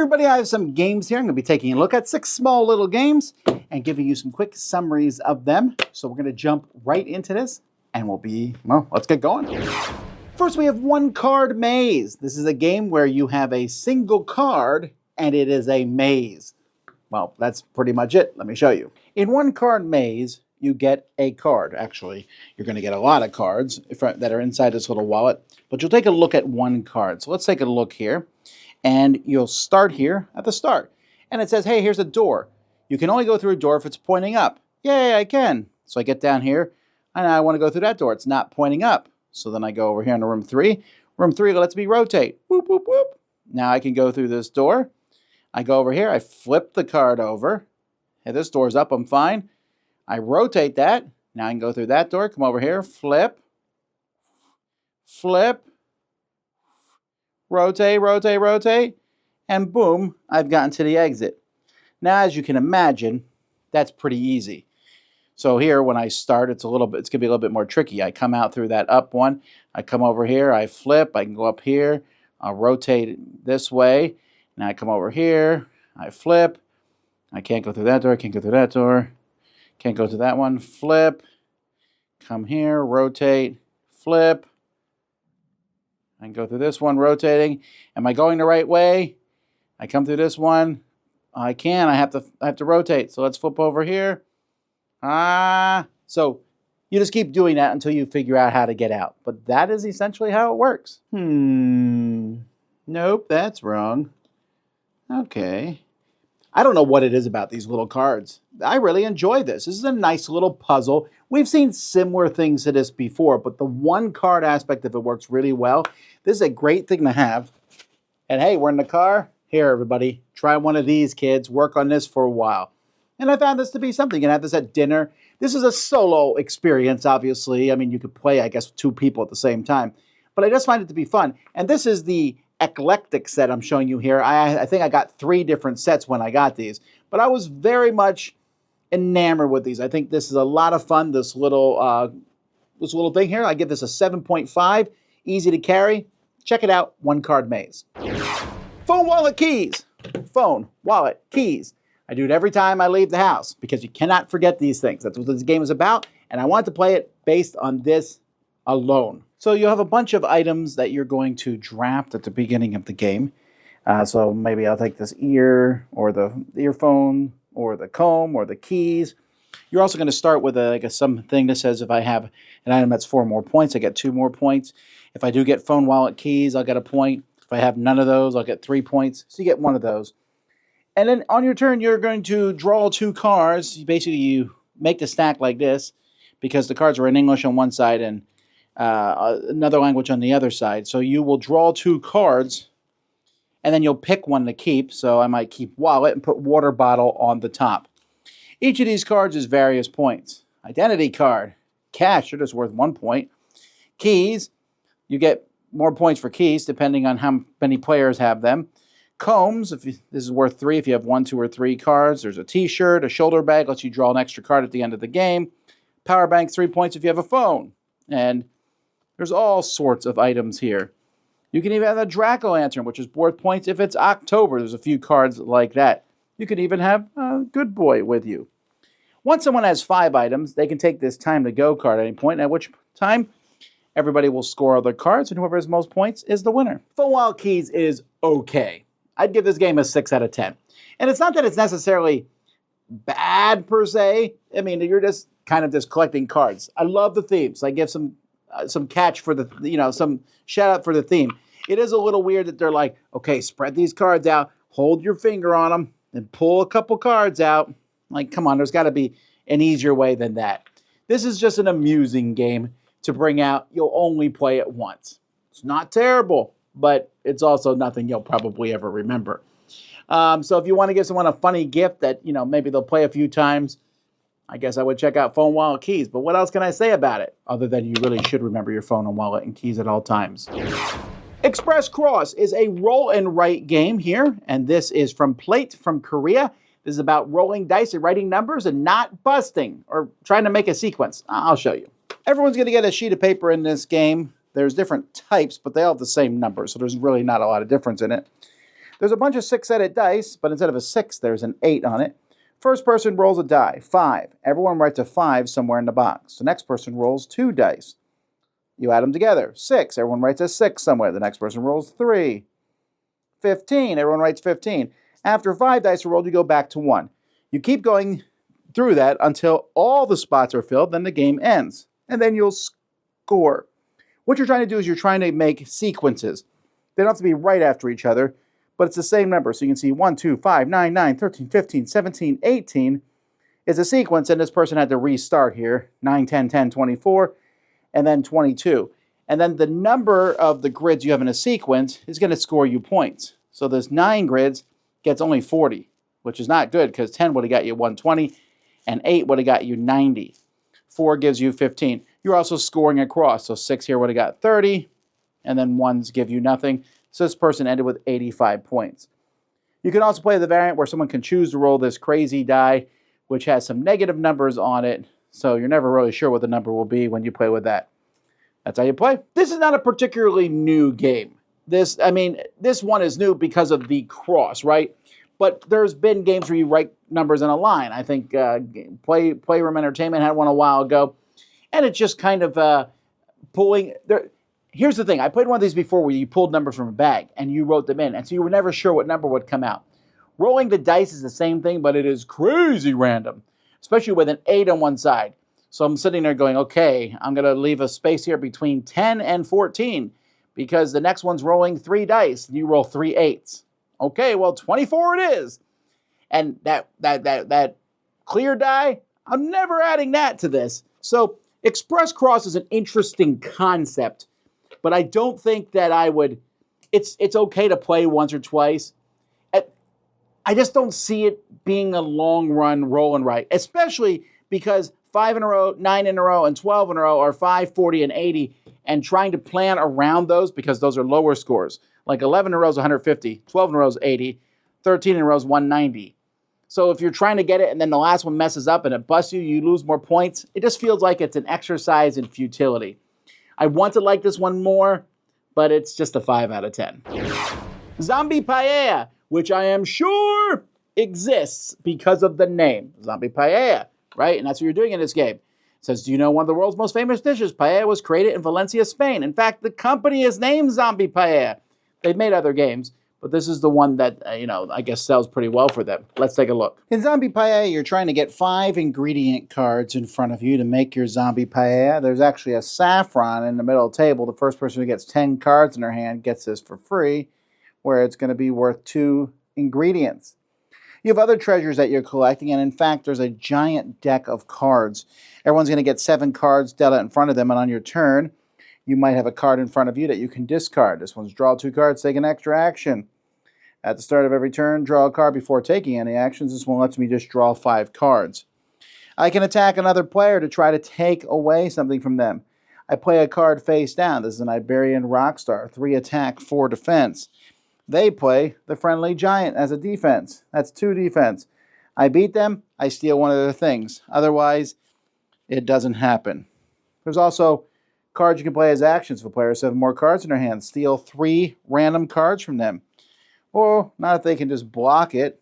everybody, I have some games here. I'm going to be taking a look at 6 small little games and giving you some quick summaries of them. So we're going to jump right into this and let's get going. First, we have One Card Maze. This is a game where you have a single card and it is a maze. Well, that's pretty much it. Let me show you. In One Card Maze, you get a card. Actually, you're going to get a lot of cards that are inside this little wallet, but you'll take a look at one card. So let's take a look here. And you'll start here at the start. And it says, hey, here's a door. You can only go through a door if it's pointing up. Yay, I can. So I get down here, and I want to go through that door. It's not pointing up. So then I go over here into room 3. Room 3 lets me rotate. Whoop, whoop, whoop. Now I can go through this door. I go over here. I flip the card over. Hey, this door's up. I'm fine. I rotate that. Now I can go through that door. Come over here. Flip. Flip. Rotate, rotate, rotate, and boom, I've gotten to the exit. Now, as you can imagine, that's pretty easy. So here, when I start, it's going to be a little bit more tricky. I come out through that up one. I come over here. I flip. I can go up here. I'll rotate it this way. Now I come over here. I flip. I can't go through that door. Can't go through that door. Can't go through that one. Flip. Come here. Rotate. Flip. I can go through this one, rotating. Am I going the right way? I come through this one. I can. I have to rotate. So let's flip over here. So you just keep doing that until you figure out how to get out. But that is essentially how it works. Nope, that's wrong. Okay. I don't know what it is about these little cards. I really enjoy this. This is a nice little puzzle. We've seen similar things to this before, but the one card aspect of it works really well. This is a great thing to have. And hey, we're in the car. Here, everybody, try one of these, kids. Work on this for a while. And I found this to be something. You can have this at dinner. This is a solo experience, obviously. I mean, you could play, I guess, 2 people at the same time. But I just find it to be fun. And this is the eclectic set I'm showing you here. I think I got 3 different sets when I got these. But I was very much enamored with these. I think this is a lot of fun. This little thing here, I give this a 7.5. Easy to carry. Check it out. One Card Maze. Phone, wallet, keys. Phone, wallet, keys. I do it every time I leave the house because you cannot forget these things. That's what this game is about. And I want to play it based on this alone. So you'll have a bunch of items that you're going to draft at the beginning of the game. So maybe I'll take this ear or the earphone or the comb or the keys. You're also going to start with something that says if I have an item that's 4 more points, I get 2 more points. If I do get phone, wallet, keys, I'll get a point. If I have none of those, I'll get 3 points. So you get 1 of those. And then on your turn, you're going to draw 2 cards. Basically, you make the stack like this because the cards are in English on one side and another language on the other side. So you will draw 2 cards, and then you'll pick one to keep. So I might keep wallet and put water bottle on the top. Each of these cards is various points. Identity card, cash, they're just worth 1 point. Keys, you get more points for keys depending on how many players have them. Combs, this is worth 3 if you have 1, 2, or 3 cards. There's a t-shirt, a shoulder bag, lets you draw an extra card at the end of the game. Power bank, 3 points if you have a phone. And there's all sorts of items here. You can even have a jack-o'-lantern, which is worth points if it's October. There's a few cards like that. You could even have a good boy with you. Once someone has 5 items, they can take this time to go card at any point, at which time everybody will score all their cards, and whoever has most points is the winner. Phone, wallet, keys is okay. I'd give this game a 6 out of 10. And it's not that it's necessarily bad per se. I mean, you're just kind of just collecting cards. I love the themes. I give some catch for some shout out for the theme. It is a little weird that they're like, okay, spread these cards out, hold your finger on them, and pull a couple cards out. Like, come on, there's got to be an easier way than that. This is just an amusing game to bring out. You'll only play it once. It's not terrible, but it's also nothing you'll probably ever remember. So if you want to give someone a funny gift that, maybe they'll play a few times, I guess I would check out phone, wallet, keys. But what else can I say about it? Other than you really should remember your phone and wallet and keys at all times. Express Cross is a roll and write game here. And this is from Plate from Korea. This is about rolling dice and writing numbers and not busting or trying to make a sequence. I'll show you. Everyone's going to get a sheet of paper in this game. There's different types, but they all have the same number. So there's really not a lot of difference in it. There's a bunch of 6-sided dice, but instead of a 6, there's an 8 on it. First person rolls a die, 5. Everyone writes a 5 somewhere in the box. The next person rolls 2 dice. You add them together, 6. Everyone writes a 6 somewhere. The next person rolls 3. 15. Everyone writes 15. After 5 dice are rolled, you go back to 1. You keep going through that until all the spots are filled, then the game ends. And then you'll score. What you're trying to do is you're trying to make sequences. They don't have to be right after each other, but it's the same number. So you can see 1, 2, 5, 9, 9, 13, 15, 17, 18 is a sequence, and this person had to restart here. 9, 10, 10, 24, and then 22. And then the number of the grids you have in a sequence is going to score you points. So this 9 grids gets only 40, which is not good because 10 would have got you 120, and 8 would have got you 90. 4 gives you 15. You're also scoring across. So 6 here would have got 30, and then 1s give you nothing. So this person ended with 85 points. You can also play the variant where someone can choose to roll this crazy die, which has some negative numbers on it. So you're never really sure what the number will be when you play with that. That's how you play. This is not a particularly new game. This one is new because of the cross, right? But there's been games where you write numbers in a line. I think Playroom Entertainment had one a while ago. And it's just kind of pulling. Here's the thing. I played one of these before where you pulled numbers from a bag and you wrote them in. And so you were never sure what number would come out. Rolling the dice is the same thing, but it is crazy random, especially with an 8 on one side. So I'm sitting there going, okay, I'm going to leave a space here between 10 and 14 because the next one's rolling 3 dice. And you roll 3 8s. Okay, well, 24 it is. And that clear die, I'm never adding that to this. So Express Cross is an interesting concept, but I don't think that I would. It's okay to play once or twice. I just don't see it being a long run roll and write, especially because 5 in a row, 9 in a row, and 12 in a row are 5, 40, and 80, and trying to plan around those because those are lower scores. Like 11 in a row is 150, 12 in a row is 80, 13 in a row is 190. So if you're trying to get it and then the last one messes up and it busts you, you lose more points. It just feels like it's an exercise in futility. I want to like this one more, but it's just a 5 out of 10. Zombie Paella, which I am sure exists because of the name. Zombie Paella, right? And that's what you're doing in this game. It says, do you know one of the world's most famous dishes? Paella was created in Valencia, Spain. In fact, the company is named Zombie Paella. They've made other games, but this is the one that, I guess sells pretty well for them. Let's take a look. In Zombie Paella, you're trying to get 5 ingredient cards in front of you to make your Zombie Paella. There's actually a saffron in the middle of the table. The first person who gets 10 cards in their hand gets this for free, where it's going to be worth 2 ingredients. You have other treasures that you're collecting, and in fact, there's a giant deck of cards. Everyone's going to get 7 cards dealt out in front of them, and on your turn, you might have a card in front of you that you can discard. This one's draw 2 cards, take an extra action. At the start of every turn, draw a card before taking any actions. This one lets me just draw 5 cards. I can attack another player to try to take away something from them. I play a card face down. This is an Iberian Rockstar, 3 attack, 4 defense. They play the Friendly Giant as a defense. That's 2 defense. I beat them, I steal one of their things. Otherwise, it doesn't happen. There's also cards you can play as actions. If players have more cards in their hands, steal 3 random cards from them. Or not if they can just block it.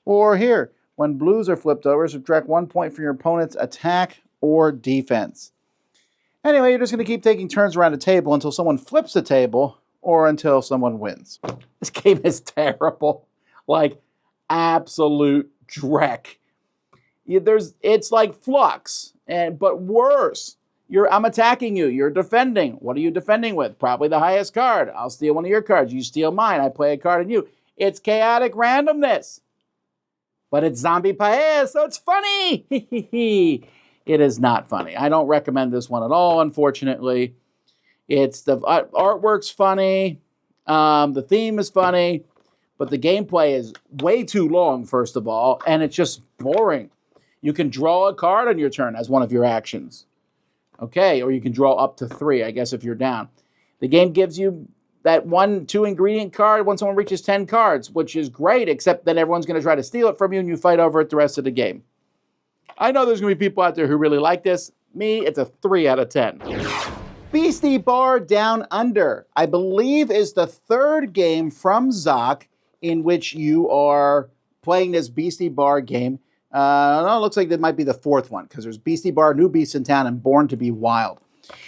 Or here, when blues are flipped over, subtract 1 point from your opponent's attack or defense. Anyway, you're just going to keep taking turns around the table until someone flips the table or until someone wins. This game is terrible. Like, absolute dreck. It's like Flux, but worse. I'm attacking you. You're defending. What are you defending with? Probably the highest card. I'll steal one of your cards. You steal mine. I play a card on you. It's chaotic randomness. But it's Zombie Paella, so it's funny. It is not funny. I don't recommend this one at all, unfortunately. It's the artwork's funny. The theme is funny. But the gameplay is way too long, first of all. And it's just boring. You can draw a card on your turn as one of your actions. Okay, or you can draw up to 3, I guess, if you're down. The game gives you that 1-2 ingredient card when someone reaches 10 cards, which is great, except then everyone's going to try to steal it from you and you fight over it the rest of the game. I know there's going to be people out there who really like this. Me, it's a 3 out of 10. Beasty Bar Down Under, I believe, is the 3rd game from Zoc in which you are playing this Beastie Bar game. No, it looks like that might be the fourth one, because there's Beastie Bar, New Beast in Town, and Born to be Wild.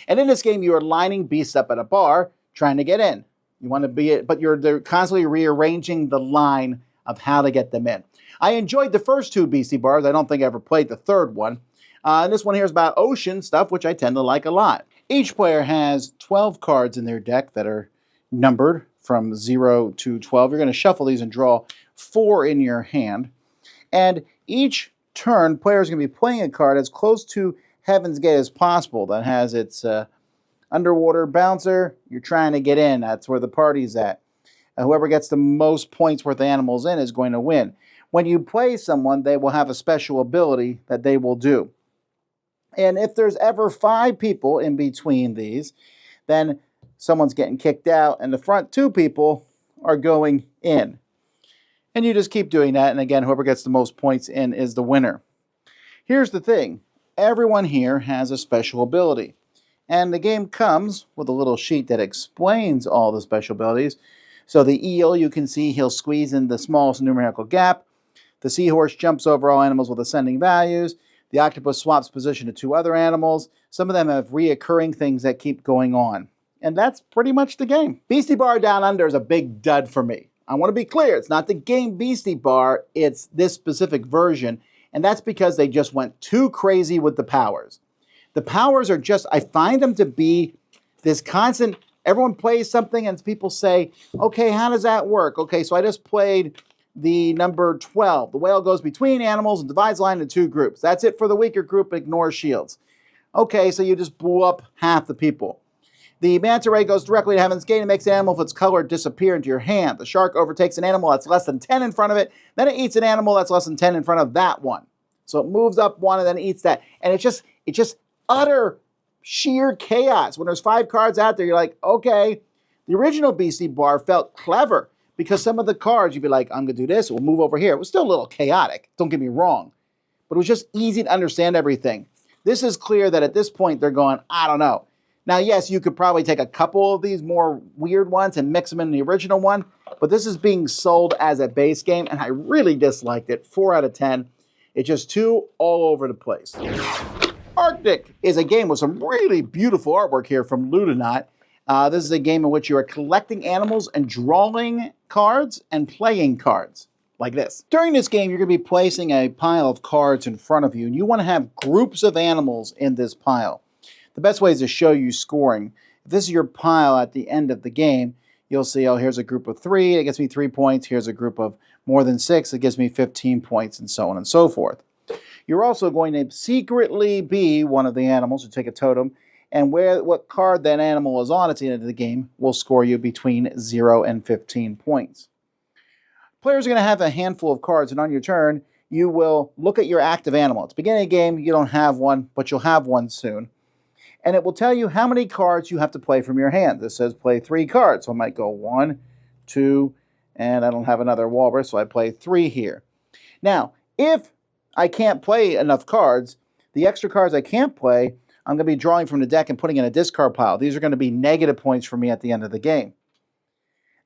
And in this game, you are lining beasts up at a bar, trying to get in. You want to be it, but they're constantly rearranging the line of how to get them in. I enjoyed the first two Beastie Bars. I don't think I ever played the third one. And this one here is about ocean stuff, which I tend to like a lot. Each player has 12 cards in their deck that are numbered from 0 to 12. You're going to shuffle these and draw 4 in your hand. And each turn, players are going to be playing a card as close to Heaven's Gate as possible. That has its underwater bouncer. You're trying to get in. That's where the party's at. Whoever gets the most points worth of animals in is going to win. When you play someone, they will have a special ability that they will do. And if there's ever 5 people in between these, then someone's getting kicked out, and the front 2 people are going in. And you just keep doing that, and again, whoever gets the most points in is the winner. Here's the thing. Everyone here has a special ability. And the game comes with a little sheet that explains all the special abilities. So the eel, you can see he'll squeeze in the smallest numerical gap. The seahorse jumps over all animals with ascending values. The octopus swaps position to 2 other animals. Some of them have reoccurring things that keep going on. And that's pretty much the game. Beastie Bar Down Under is a big dud for me. I want to be clear, it's not the game Beastie Bar, it's this specific version. And that's because they just went too crazy with the powers. The powers are just, I find them to be this constant, everyone plays something and people say, okay, how does that work? Okay, so I just played the number 12. The whale goes between animals and divides line into 2 groups. That's it for the weaker group, ignore shields. Okay, so you just blew up half the people. The manta ray goes directly to Heaven's Gate and makes an animal of its color disappear into your hand. The shark overtakes an animal that's less than 10 in front of it. Then it eats an animal that's less than 10 in front of that one. So it moves up one and then it eats that. And it's just utter sheer chaos. When there's 5 cards out there, you're like, okay. The original Beastie Bar felt clever because some of the cards, you'd be like, I'm going to do this. We'll move over here. It was still a little chaotic. Don't get me wrong. But it was just easy to understand everything. This is clear that at this point, they're going, I don't know. Now, yes, you could probably take a couple of these more weird ones and mix them in the original one, but this is being sold as a base game, and I really disliked it. 4 out of 10. It's just too all over the place. Arctic is a game with some really beautiful artwork here from Ludonaut. This is a game in which you are collecting animals and drawing cards and playing cards, like this. During this game, you're going to be placing a pile of cards in front of you, and you want to have groups of animals in this pile. The best way is to show you scoring. If this is your pile at the end of the game, you'll see, oh, here's a group of 3, it gets me 3 points. Here's a group of more than 6, it gives me 15 points, and so on and so forth. You're also going to secretly be one of the animals, you take a totem, and what card that animal is on at the end of the game will score you between 0 and 15 points. Players are going to have a handful of cards, and on your turn, you will look at your active animal. At the beginning of the game, you don't have one, but you'll have one soon. And it will tell you how many cards you have to play from your hand. This says play 3 cards. So I might go 1, 2, and I don't have another walrus, so I play 3 here. Now, if I can't play enough cards, the extra cards I can't play, I'm going to be drawing from the deck and putting in a discard pile. These are going to be negative points for me at the end of the game.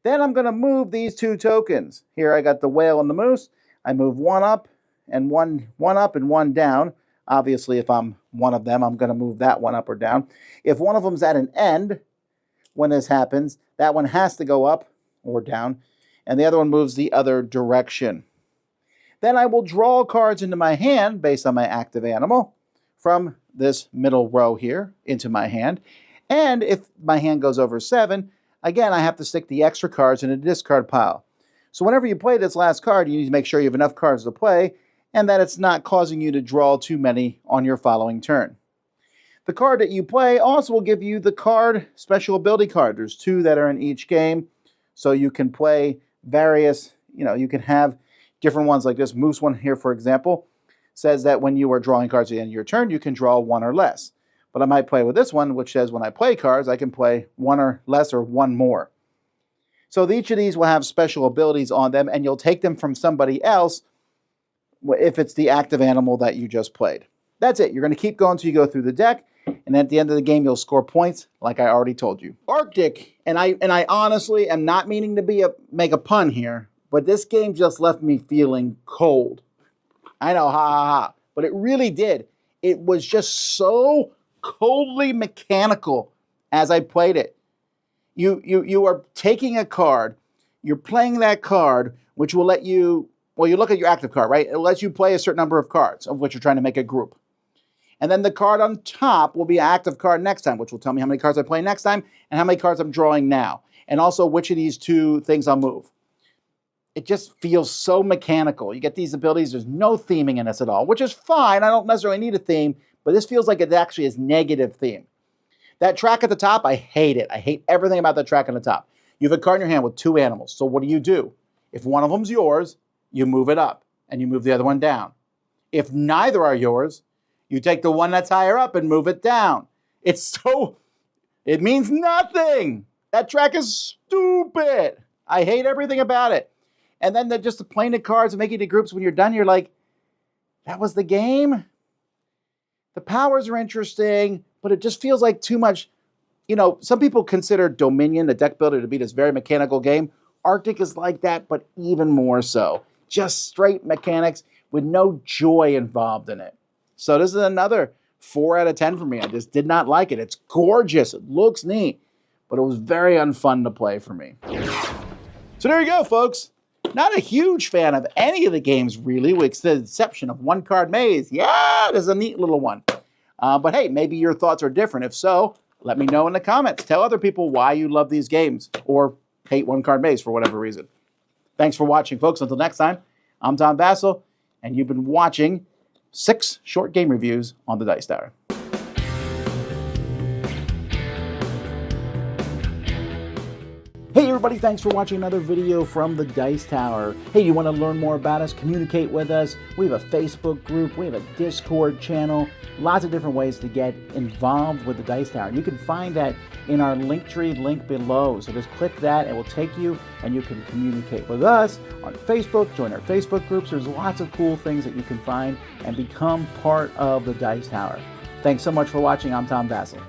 Then I'm going to move these 2 tokens. Here I got the whale and the moose. I move 1 up and one up and 1 down. Obviously, if I'm one of them, I'm going to move that one up or down. If one of them's at an end, when this happens, that one has to go up or down, and the other one moves the other direction. Then I will draw cards into my hand based on my active animal from this middle row here into my hand. And if my hand goes over 7, again, I have to stick the extra cards in a discard pile. So whenever you play this last card, you need to make sure you have enough cards to play and that it's not causing you to draw too many on your following turn. The card that you play also will give you the card special ability card. There's 2 that are in each game, so you can play various, you can have different ones like this. Moose one here, for example, says that when you are drawing cards at the end of your turn, you can draw 1 or less. But I might play with this one, which says when I play cards, I can play 1 or less or 1 more. So each of these will have special abilities on them, and you'll take them from somebody else if it's the active animal that you just played. That's it. You're going to keep going until you go through the deck, and at the end of the game, you'll score points like I already told you. Arctic, and I honestly am not meaning to make a pun here, but this game just left me feeling cold. I know, ha ha ha, but it really did. It was just so coldly mechanical as I played it. You are taking a card, you're playing that card, which will let you, well, you look at your active card, right? It lets you play a certain number of cards, of which you're trying to make a group. And then the card on top will be an active card next time, which will tell me how many cards I play next time and how many cards I'm drawing now. And also which of these two things I'll move. It just feels so mechanical. You get these abilities, there's no theming in this at all, which is fine. I don't necessarily need a theme, but this feels like it actually is negative theme. That track at the top, I hate it. I hate everything about that track on the top. You have a card in your hand with two animals. So what do? If one of them's yours, you move it up and you move the other one down. If neither are yours, you take the one that's higher up and move it down. It means nothing. That track is stupid. I hate everything about it. And then just playing the cards and making the groups, when you're done, you're like, that was the game? The powers are interesting, but it just feels like too much. You know, some people consider Dominion, the deck builder, to be this very mechanical game. Arctic is like that, but even more so. Just straight mechanics with no joy involved in it. So this is another 4 out of 10 for me. I just did not like it. It's gorgeous. It looks neat, but it was very unfun to play for me. So there you go, folks. Not a huge fan of any of the games, really, with the exception of One Card Maze. Yeah, there's a neat little one. But hey, maybe your thoughts are different. If so, let me know in the comments. Tell other people why you love these games or hate One Card Maze for whatever reason. Thanks for watching, folks. Until next time, I'm Tom Vasel, and you've been watching 6 short game reviews on the Dice Tower. Hey everybody, thanks for watching another video from the Dice Tower. Hey, you want to learn more about us, communicate with us? We have a Facebook group, we have a Discord channel, lots of different ways to get involved with the Dice Tower. You can find that in our Linktree link below. So just click that, it will take you and you can communicate with us on Facebook, join our Facebook groups. There's lots of cool things that you can find and become part of the Dice Tower. Thanks so much for watching. I'm Tom Vasel.